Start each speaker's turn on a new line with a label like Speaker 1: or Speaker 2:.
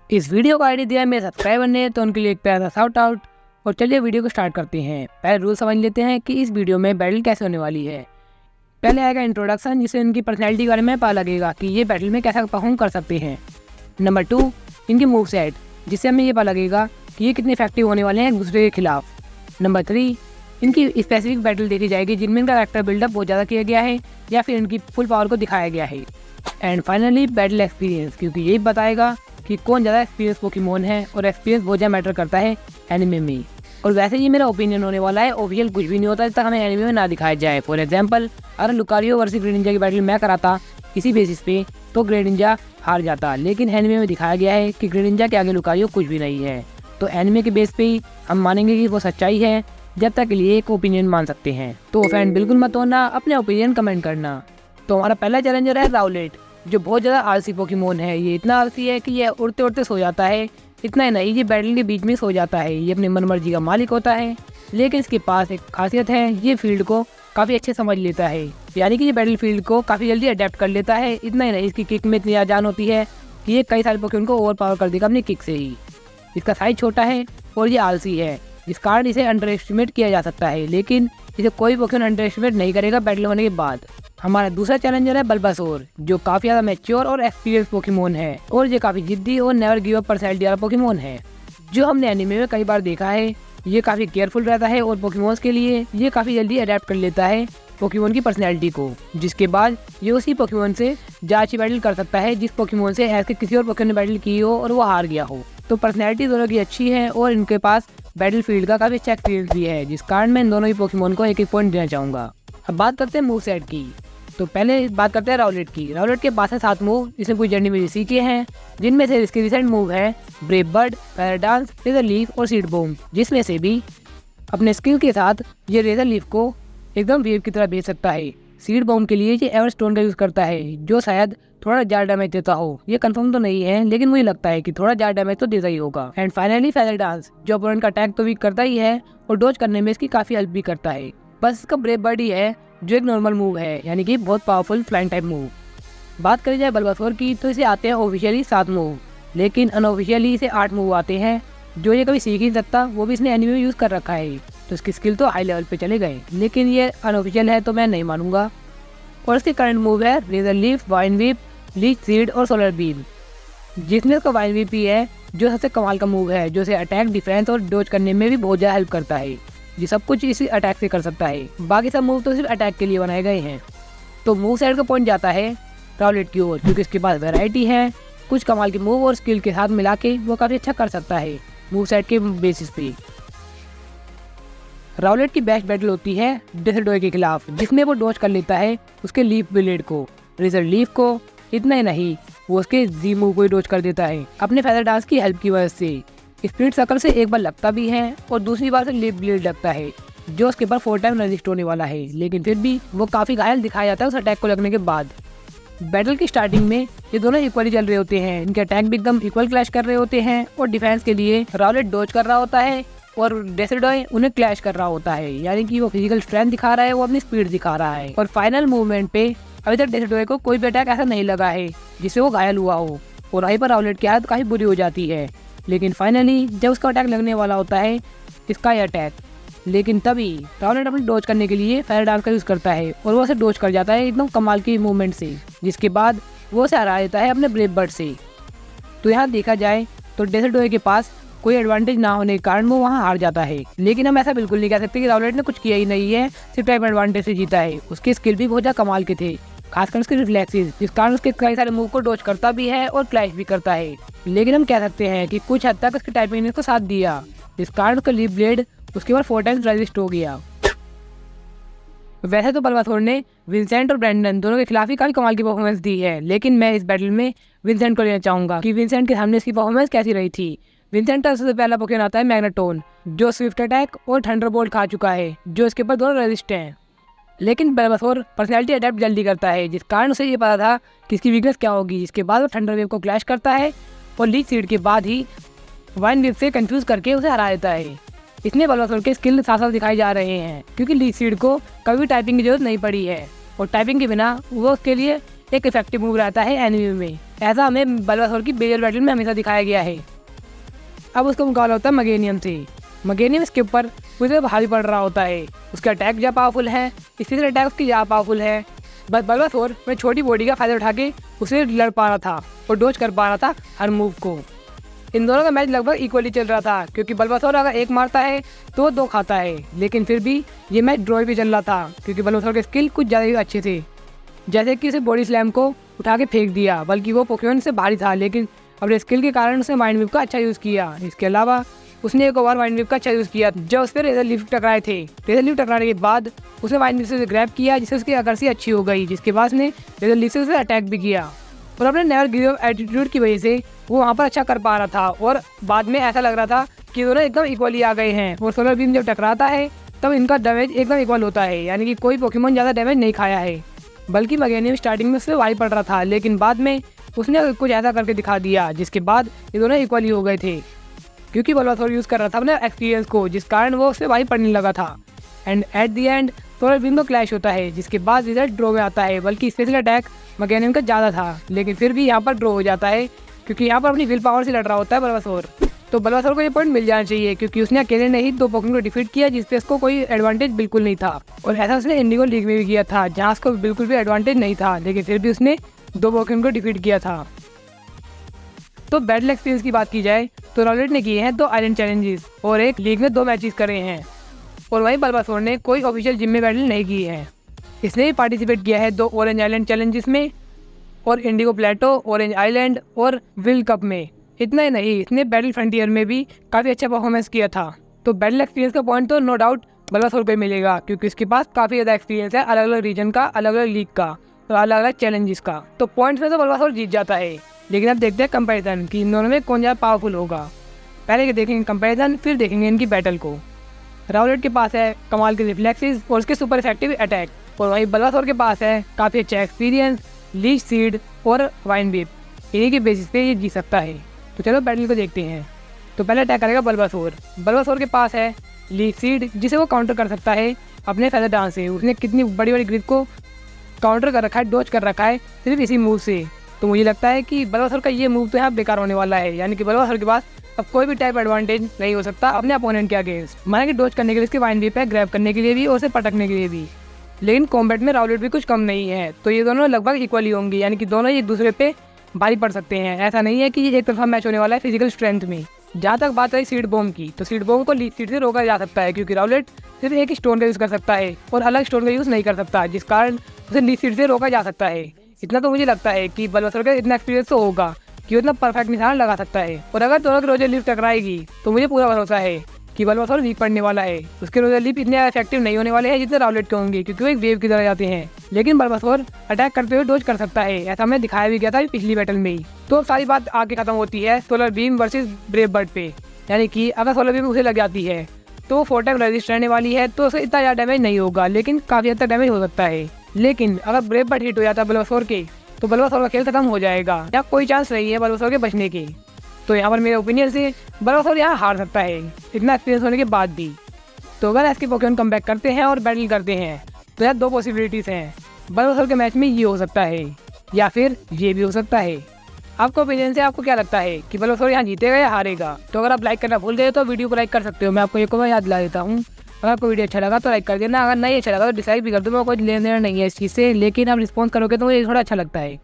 Speaker 1: इस वीडियो का आईडी दिया है मेरे सब्सक्राइबर ने, तो उनके लिए एक प्यारा सा शाउट आउट। और चलिए वीडियो को स्टार्ट करते हैं। पहले रूल समझ लेते हैं कि इस वीडियो में बैटल कैसे होने वाली है। पहले आएगा इंट्रोडक्शन, जिससे इनकी पर्सनैलिटी के बारे में पता लगेगा कि ये बैटल में कैसा परफॉर्म कर सकते हैं। नंबर 2, इनकी मूव सेट, जिससे हमें ये पता लगेगा कि ये कितने इफेक्टिव होने वाले हैं एक दूसरे के खिलाफ। नंबर 3, इनकी स्पेसिफिक बैटल देखी जाएगी जिनमें इनका कैरेक्टर बिल्डअप बहुत ज़्यादा किया गया है या फिर इनकी फुल पावर को दिखाया गया है। एंड फाइनली बैटल एक्सपीरियंस, क्योंकि यही बताएगा कि कौन ज़्यादा एक्सपीरियंस पोकेमोन है, और एक्सपीरियंस बहुत ज़्यादा मैटर करता है एनिमे में। और वैसे ये मेरा ओपिनियन होने वाला है, ऑफिशियल कुछ भी नहीं होता जब तक हमें एनिमे में ना दिखाया जाए। फॉर एग्जांपल, अगर लुकारियो वर्सेस ग्रेनिंजा की बैटल मैं कराता इसी बेसिस पे, तो ग्रेनिंजा हार जाता, लेकिन एनिमे में दिखाया गया है कि ग्रेनिंजा के आगे लुकारियो कुछ भी नहीं है। तो एनिमे के बेस पे ही हम मानेंगे कि वो सच्चाई है, जब तक के लिए एक ओपिनियन मान सकते हैं। तो फ्रेंड बिल्कुल मत होना, अपने ओपिनियन कमेंट करना। तो हमारा पहला चैलेंजर है राउलेट, जो बहुत ज़्यादा आलसी पोकेमोन है। ये इतना आलसी है कि ये उड़ते उड़ते सो जाता है। इतना ही नहीं, ये बैटल के बीच में सो जाता है। ये अपनी मनमर्जी का मालिक होता है, लेकिन इसके पास एक खासियत है, ये फील्ड को काफ़ी अच्छे समझ लेता है। यानी कि ये बैटल फील्ड को काफ़ी जल्दी अडेप्ट कर लेता है। इतना ही नहीं, इसकी किक में इतनी जान होती है कि ये कई सारे पोकेमोन को ओवर पावर कर देगा अपनी किक से ही। इसका साइज छोटा है और ये आलसी है, जिस कारण इसे अंडर एस्टिमेट किया जा सकता है, लेकिन इसे कोई पोकेमोन अंडर एस्टिमेट नहीं करेगा बैटल होने के बाद। हमारा दूसरा चैलेंजर है बल्बासोर, जो काफ़ी ज़्यादा मैच्योर और एक्सपीरियंस पोकेमोन है, और ये काफ़ी जिद्दी और नेवर गिव अप पर्सनैलिटी वाला पोकेमोन है। जो हमने एनिमे में कई बार देखा है, ये काफ़ी केयरफुल रहता है और पोकेमोन्स के लिए ये काफ़ी जल्दी अडेप्ट कर लेता है पोकेमोन की पर्सनैलिटी को, जिसके बाद ये उसी पोकेमोन से ज़्यादा अच्छी बैटल कर सकता है जिस पोकेमोन से ऐसे किसी और पोकेमोन ने बैटल की हो और वो हार गया हो। तो पर्सनैलिटी दोनों की अच्छी है और इनके पास बैटल फील्ड का काफ़ी अच्छा एक्सपीरियंस भी है, जिस कारण मैं इन दोनों ही पोकेमोन को एक पॉइंट देना चाहूँगा। अब बात करते हैं मूव सेट की। तो पहले बात करते हैं राउलेट की। राउलेट के पास है 7 मूव, इसने पूरी जर्नी में सीखे हैं, जिनमें से इसके रिसेंट मूव है brave bird, feather dance, razor leaf और सीड बॉम्ब, जिसमें से भी अपने स्किल के साथ ये रेजर लीफ को एकदम वेव की तरह भेज सकता है। सीड बॉम्ब के लिए ये एवर स्टोन का यूज़ करता है, जो शायद थोड़ा ज़्यादा डैमेज देता हो। ये कंफर्म तो नहीं है, लेकिन मुझे लगता है कि थोड़ा ज़्यादा डैमेज तो देता ही होगा। एंड फाइनली फेदर डांस, जो अपोनेंट का अटैक तो वीक करता ही है और डॉज करने में इसकी काफ़ी हेल्प भी करता है। बस इसका ब्रेव बर्ड ही है जो एक नॉर्मल मूव है, यानी कि बहुत पावरफुल फ्लाइंग टाइप मूव। बात करी जाए बल्बासोर की, तो इसे आते हैं ऑफिशियली 7 मूव, लेकिन अनऑफिशियली इसे 8 मूव आते हैं, जो ये कभी सीख ही सकता, वो भी इसने एनिमे में यूज़ कर रखा है। तो इसकी स्किल तो हाई लेवल पे चले गए, लेकिन ये अनऑफिशियल है तो मैं नहीं मानूंगा। और इसके करंट मूव है razor leaf, vine whip, leech seed और सोलर बीम, जिसमें इसका वाइन वीप ही है जो सबसे कमाल का मूव है, जो इसे अटैक, डिफेंस और डॉज करने में भी बहुत ज़्यादा हेल्प करता है। ये सब कुछ इसी अटैक से कर सकता है, बाकी सब मूव तो सिर्फ अटैक के लिए बनाए गए हैं। तो मूव सेट का पॉइंट जाता है राउलेट की ओर, क्योंकि इसके पास वैरायटी है, कुछ कमाल के मूव और स्किल के साथ मिला के वो काफ़ी अच्छा कर सकता है मूव सेट के बेसिस पे। राउलेट की बेस्ट बैटल होती है डेसर्टोय के खिलाफ, जिसमें वो डॉज कर लेता है उसके लीफ ब्लेड को, रेजर लीफ को। इतना ही नहीं, वो उसके जी मूव को ही डॉज कर देता है अपने फेदर डांस की हेल्प की वजह से। स्पीड सर्कल से एक बार लगता भी है और दूसरी बार से लीफ ब्लेड लगता है, जो उसके ऊपर 4 टाइम रजिस्ट होने वाला है, लेकिन फिर भी वो काफ़ी घायल दिखाया जाता है उस अटैक को लगने के बाद। बैटल की स्टार्टिंग में ये दोनों इक्वली चल रहे होते हैं, इनके अटैक भी एकदम इक्वल क्लैश कर रहे होते हैं, और डिफेंस के लिए राउलेट डॉज कर रहा होता है और डेसर्टोय उन्हें क्लैश कर रहा होता है, यानी कि वो फिजिकल स्ट्रेंथ दिखा रहा है, वो अपनी स्पीड दिखा रहा है। और फाइनल मूवमेंट पे अभी तक डेसर्टोय को कोई भी अटैक ऐसा नहीं लगा है जिससे वो घायल हुआ हो, और वहीं पर राउलेट की हालत काफ़ी बुरी हो जाती है। लेकिन फाइनली जब उसका अटैक लगने वाला होता है, इसका ही अटैक, लेकिन तभी राउलेट अपनी डॉज करने के लिए फेदर डांस का यूज़ करता है और वो उसे डॉज कर जाता है एकदम कमाल की मूवमेंट से, जिसके बाद वो उसे हरा देता है अपने ब्रेव बर्ड से। तो यहाँ देखा जाए तो डेसर्टोय के पास कोई एडवांटेज ना होने के कारण वो वहाँ हार जाता है, लेकिन हम ऐसा बिल्कुल नहीं कह सकते कि राउलेट ने कुछ किया ही नहीं है, सिर्फ टाइम एडवांटेज से जीता है। उसके स्किल भी बहुत ज़्यादा कमाल के थे, खासकर उसके रिफ्लेक्सेस, जिस कारण उसके कई सारे मूव को डॉज करता भी है और क्लैश भी करता है। लेकिन हम कह सकते हैं कि कुछ हद तक उसके टाइपिंग ने उसको साथ दिया, जिस कारण उसका लीफ ब्लेड उसके बाद 4 टाइम्स रजिस्ट हो गया। वैसे तो बल्बासोर ने विंसेंट और ब्रैंडन दोनों के खिलाफ ही काफ़ी कमाल की परफॉर्मेंस दी है, लेकिन मैं इस बैटल में विंसेंट को लेना चाहूँगा कि विंसेंट के सामने इसकी परफॉर्मेंस कैसी रही थी। विंसेंट का सबसे पहला पोकेमोन आता है मैग्नेटोन, जो स्विफ्ट अटैक और थंडरबोल्ट खा चुका है, जो इसके ऊपर दोनों रेजिस्ट हैं। लेकिन बल्बासोर पर्सनैलिटी अडेप्ट जल्दी करता है, जिस कारण उसे ये पता था कि इसकी वीकनेस क्या होगी, जिसके बाद वो थंडर वेव को क्लैश करता है और लीच सीड के बाद ही वाइन वेव से कंफ्यूज करके उसे हरा देता है। इसमें बल्बासोर के स्किल साथ साथ दिखाए जा रहे हैं, क्योंकि लीच सीड को कभी टाइपिंग की जरूरत नहीं पड़ी है, और टाइपिंग के बिना वो उसके लिए एक इफेक्टिव मूव रहता है एनिमे में। ऐसा हमें बल्बासोर की बेजल बैटल में हमेशा दिखाया गया है। अब उसका मुकाबला होता है मगेनियम से। मगेनियम इसके ऊपर पूरे भारी पड़ रहा होता है। उसका अटैक ज़्यादा पावरफुल है, इसी तरह अटैक उसकी ज़्यादा पावरफुल है। बस बल्बासोर अपनी छोटी बॉडी का फायदा उठा के उसे लड़ पा रहा था और डोज कर पा रहा था हर मूव को। इन दोनों का मैच लगभग इक्वली चल रहा था, क्योंकि बल्बासोर अगर एक मारता है तो 2 खाता है। लेकिन फिर भी ये मैच ड्रॉ भी चल रहा था, क्योंकि बल्बासोर के स्किल कुछ ज़्यादा ही अच्छे थे। जैसे कि उसे बॉडी स्लैम को उठा के फेंक दिया, बल्कि वो पोकेमॉन से भारी था, लेकिन अपने स्किल के कारण उसने माइंड वेव का अच्छा यूज़ किया। इसके अलावा उसने एक और माइंड वेव का अच्छा यूज़ किया जब उस पर रेजर लीफ टकराए थे। रेजर लीफ टकराने के बाद उसने माइंड वेव से ग्रैब किया, जिससे उसकी अकर्सी अच्छी हो गई, जिसके बाद उसने रेजर लीफ से उसे अटैक भी किया। और अपने नेवर गिव अप एटीट्यूड की वजह से वो वहाँ पर अच्छा कर पा रहा था। और बाद में ऐसा लग रहा था कि दोनों एकदम इक्वली आ गए हैं। और सोलर बीम जब टकराता है तब इनका डैमेज एकदम इक्वल होता है, यानी कि कोई पोकेमॉन ज़्यादा डैमेज नहीं खाया है। बल्कि मगेनियम स्टार्टिंग में उससे वाई पड़ रहा था, लेकिन बाद में उसने कुछ ऐसा करके दिखा दिया, जिसके बाद ये दोनों इक्वली हो गए थे। क्योंकि बल्बासोर यूज़ कर रहा था अपने एक्सपीरियंस को, जिस कारण वो उससे वाई पड़ने लगा था। And at the and solar beam को क्लैश होता है, जिसके बाद रिजल्ट ड्रॉ में आता है। बल्कि स्पेशल अटैक मगेनियम का ज़्यादा था, लेकिन फिर भी यहाँ पर ड्रॉ हो जाता है, क्योंकि यहाँ पर अपनी विल पावर से लड़ रहा होता है बल्बासोर। तो बल्बासोर को ये पॉइंट मिल जाना चाहिए, क्योंकि उसने अकेले ने ही 2 पोकेमॉन को डिफीट किया, जिसपे उसको कोई एडवांटेज बिल्कुल नहीं था। और ऐसा उसने इंडिगो लीग में भी किया था, जहाँ उसको बिल्कुल भी एडवांटेज नहीं था, लेकिन फिर भी उसने 2 पोकेमॉन को डिफीट किया था। तो बैटल एक्सपीरियंस की बात की जाए तो रॉलेट ने किए हैं 2 आइलैंड चैलेंजेस और एक लीग में 2 मैचेस करे हैं। और वहीं बल्बासोर ने कोई ऑफिशियल जिम में बैटल नहीं की है। इसने भी पार्टिसिपेट किया है 2 ऑरेंज आइलैंड चैलेंजेस में और इंडिगो प्लेटो, ऑरेंज आइलैंड और विल कप में। इतना ही नहीं, इसने बैटल फ्रंटियर में भी काफ़ी अच्छा परफॉर्मेंस किया था। तो बैटल एक्सपीरियंस का पॉइंट तो नो डाउट बल्बासोर को ही मिलेगा, क्योंकि इसके पास काफ़ी ज़्यादा एक्सपीरियंस है अलग अलग रीजन का, अलग अलग लीग का और अलग अलग चैलेंजेस का। तो पॉइंट्स में तो बल्बासोर जीत जाता है, लेकिन अब देखते हैं कंपैरिजन कि इन दोनों में कौन ज़्यादा पावरफुल होगा। पहले देखेंगे कंपैरिजन, फिर देखेंगे इनकी बैटल को। राउलेट के पास है कमाल के रिफ्लेक्सेस और उसके सुपर इफेक्टिव अटैक, और वहीं बल्बासोर के पास है काफ़ी अच्छा एक्सपीरियंस, लीच सीड और वाइन वेव। इन्हीं के बेसिस पे ये जीत सकता है। तो चलो बैटल को देखते हैं। तो पहले अटैक करेगा बल्बासोर। बल्बासोर के पास है लीच सीड, जिसे वो काउंटर कर सकता है अपने फेदर डांस से। उसने कितनी बड़ी बड़ी ग्रिप को काउंटर कर रखा है, डॉज कर रखा है सिर्फ इसी मूव से। तो मुझे लगता है कि बल्बासोर का ये मूव तो यहाँ बेकार होने वाला है, यानी कि बल्बासोर के पास अब कोई भी टाइप एडवांटेज नहीं हो सकता अपने अपोनेंट के अगेंस्ट। माना कि डॉज करने के लिए उसके वाइन वेव पे ग्रैब करने के लिए भी और उसे पटकने के लिए भी। लेकिन कॉम्बैट में राउलेट भी कुछ कम नहीं है, तो ये दोनों लगभग इक्वली होंगे, यानी कि दोनों एक दूसरे पे भारी पड़ सकते हैं। ऐसा नहीं है कि ये एक तरफा मैच होने वाला है फिजिकल स्ट्रेंथ में। जहाँ तक बात रही सीड बॉम्ब की, तो सीड बॉम्ब को लीड सीड से रोका जा सकता है, क्योंकि राउलेट सिर्फ एक स्टोन का यूज़ कर सकता है और अलग स्टोन का यूज़ नहीं कर सकता, जिस कारण उसे लीड सीड से रोका जा सकता है। इतना तो मुझे लगता है कि बल्बासोर का इतना एक्सपीरियंस तो होगा कि वो इतना परफेक्ट निशान लगा सकता है। और अगर दोनों की रोजर लीफ टकराएगी तो मुझे पूरा भरोसा है कि बल्बासोर वीक पड़ने वाला है। उसके रोजर लीफ इतने इफेक्टिव नहीं होने वाले हैं जितने राउलेट के होंगे, क्योंकि वो एक वेव की तरह जाते हैं। लेकिन बल्बासोर अटैक करते हुए डोज कर सकता है, ऐसा हमें दिखाया भी गया था पिछली बैटल में ही। तो सारी बात आगे खत्म होती है solar beam versus brave bird पे, यानी कि अगर सोलर बीम उसे लग जाती है तो वो 4 टाइम रेजिस्ट रहने वाली है, तो उसे इतना ज़्यादा डैमेज नहीं होगा, लेकिन काफ़ी हद तक डैमेज हो सकता है। लेकिन अगर ब्रेव बर्ड हिट हो जाता है बल्बासोर के, तो बल्बासोर का खेल खत्म हो जाएगा, या कोई चांस नहीं है बल्बासोर के बचने के। तो यहाँ पर मेरे ओपिनियन से बल्बासोर यहाँ हार सकता है इतना एक्सपीरियंस होने के बाद भी। तो अगर इसके पोकेमॉन कम बैक करते हैं और बैटल करते हैं तो यार 2 पॉसिबिलिटीज़ हैं। बल्बासोर के मैच में ये हो सकता है या फिर ये भी हो सकता है। आपको ओपिनियन से आपको क्या लगता है कि बल्बासोर यहाँ जीतेगा या हारेगा? तो अगर आप लाइक करना भूल गए तो वीडियो को लाइक कर सकते हो। मैं आपको एक और याद दिला देता हूँ, अगर आपको वीडियो अच्छा लगा तो लाइक कर देना, अगर नहीं अच्छा लगा तो डिसलाइक भी कर दो। मैं कोई लेना देना नहीं है इस चीज़ से, लेकिन आप रिस्पॉन्स करोगे तो मुझे थोड़ा अच्छा लगता है।